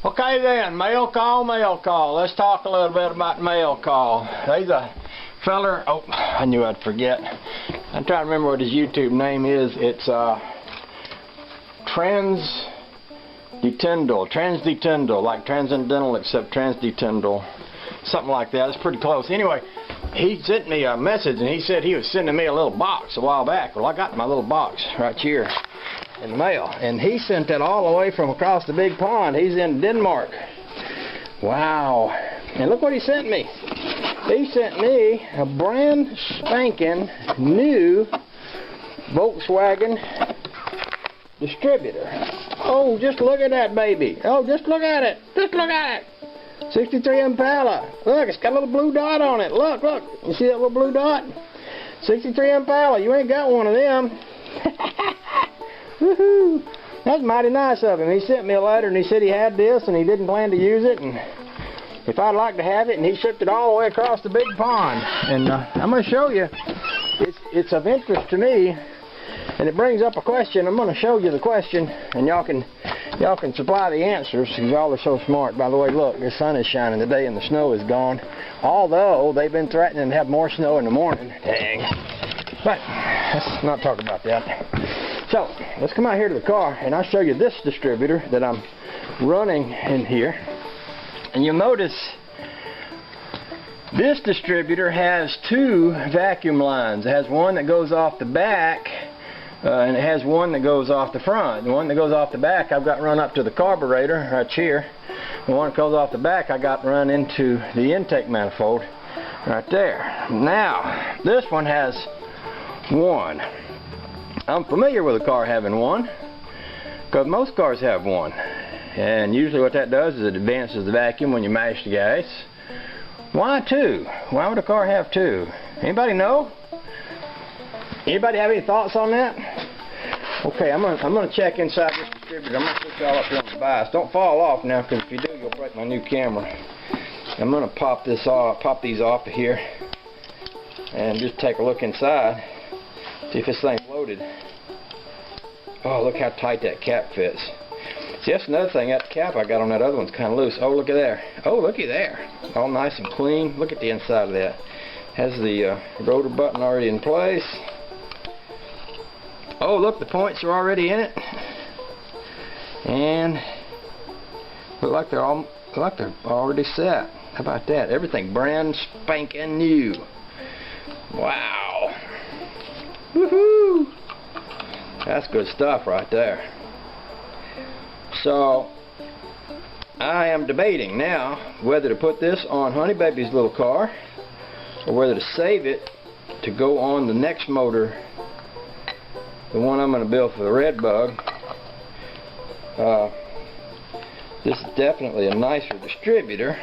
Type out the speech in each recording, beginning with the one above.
Okay then, mail call. Let's talk a little bit about mail call. There's a feller, oh, I knew I'd forget. I'm trying to remember what his YouTube name is. It's Transdetendal, like Transcendental except Transdetendal. Something like that. It's pretty close. Anyway, he sent me a message and he said he was sending me a little box a while back. Well, I got my little box right here in the mail, and he sent that all the way from across the big pond. He's in Denmark. Wow. And look what he sent me. He sent me a brand spanking new Volkswagen distributor. Oh, just look at that baby. Oh, just look at it. Just look at it. 63 Impala. Look, it's got a little blue dot on it. Look, look. You see that little blue dot? 63 Impala. You ain't got one of them. Woohoo! That's mighty nice of him. He sent me a letter and he said he had this and he didn't plan to use it, and if I'd like to have it, and he shipped it all the way across the big pond. And I'm going to show you. It's of interest to me, and it brings up a question. I'm going to show you the question, and y'all can supply the answers because y'all are so smart. By the way, look, the sun is shining today and the snow is gone. Although they've been threatening to have more snow in the morning. Dang. But let's not talk about that. So let's come out here to the car and I'll show you this distributor that I'm running in here. And you'll notice this distributor has two vacuum lines. It has one that goes off the back and it has one that goes off the front. The one that goes off the back I've got run up to the carburetor right here. The one that goes off the back I got run into the intake manifold right there. Now this one has one. I'm familiar with a car having one because most cars have one, and usually what that does is it advances the vacuum when you mash the gas. Why two? Why would a car have two? Anybody know? Anybody have any thoughts on that? Okay, I'm gonna check inside this distributor. I'm gonna put y'all up here on the bias. Don't fall off now, because if you do, you'll break my new camera. I'm gonna pop these off of here and just take a look inside. See if this thing's loaded. Oh, look how tight that cap fits. See, that's another thing. That cap I got on that other one's kind of loose. Oh, look at there. Oh, looky there. All nice and clean. Look at the inside of that. Has the rotor button already in place. Oh, look, the points are already in it. And look like they're already set. How about that? Everything brand spanking new. Wow. Woohoo! That's good stuff right there. So I am debating now whether to put this on Honey Baby's little car or whether to save it to go on the next motor, the one I'm going to build for the Redbug. This is definitely a nicer distributor.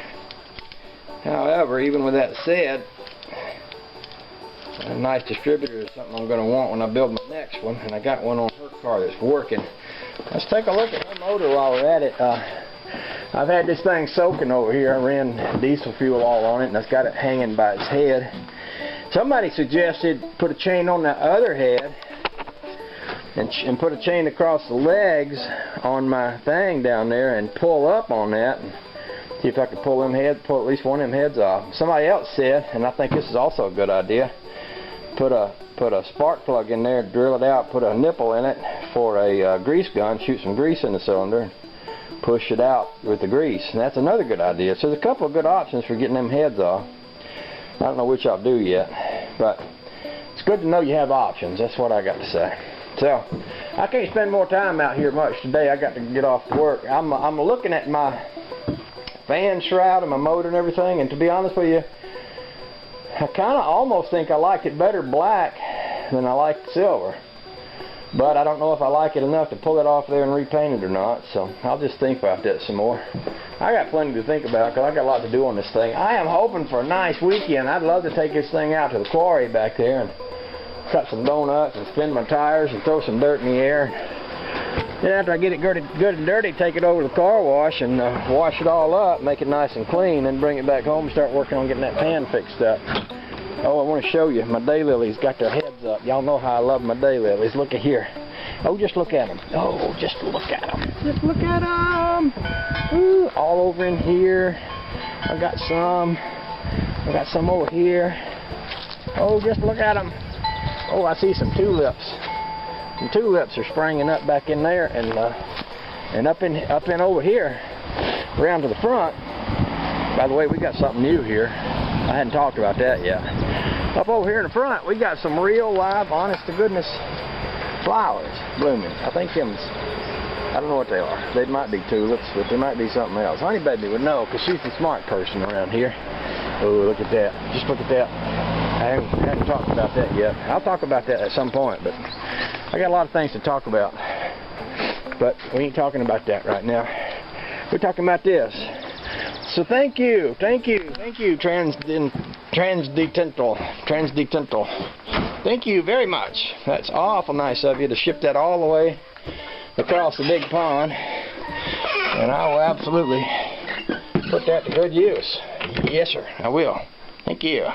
However, even with that said, a nice distributor is something I'm going to want when I build my next one, and I got one on her car that's working. Let's take a look at her motor while we're at it. I've had this thing soaking over here. I ran diesel fuel all on it, and I've got it hanging by its head. Somebody suggested put a chain on that other head and put a chain across the legs on my thing down there and pull up on that and see if I could pull at least one of them heads off. Somebody else said, and I think this is also a good idea, put a spark plug in there, drill it out, put a nipple in it for a grease gun, shoot some grease in the cylinder, and push it out with the grease. And that's another good idea. So there's a couple of good options for getting them heads off. I don't know which I'll do yet, but it's good to know you have options. That's what I got to say. So I can't spend more time out here much today. I got to get off to work. I'm looking at my fan shroud and my motor and everything, and to be honest with you, I kind of almost think I like it better black than I like silver. But I don't know if I like it enough to pull it off there and repaint it or not, so I'll just think about that some more. I got plenty to think about because I got a lot to do on this thing. I am hoping for a nice weekend. I'd love to take this thing out to the quarry back there and cut some donuts and spin my tires and throw some dirt in the air. Then after I get it good and dirty, take it over to the car wash and wash it all up, make it nice and clean, then bring it back home and start working on getting that pan fixed up. Oh, I want to show you, my daylilies got their heads up. Y'all know how I love my daylilies. Look at here. Oh, just look at them. Oh, just look at them. Just look at them. Ooh, all over in here. I got some over here. Oh, just look at them. Oh, I see some tulips. Some tulips are springing up back in there, and up in over here, around to the front. By the way, we got something new here. I hadn't talked about that yet. Up over here in the front, we got some real live, honest to goodness flowers blooming. I think I don't know what they are. They might be tulips, but they might be something else. Honey Baby would know, because she's the smart person around here. Oh, look at that. Just look at that. I haven't talked about that yet. I'll talk about that at some point, but I got a lot of things to talk about. But we ain't talking about that right now. We're talking about this. So thank you, Transdental. Thank you very much. That's awful nice of you to ship that all the way across the big pond, and I will absolutely put that to good use. Yes, sir, I will. Thank you.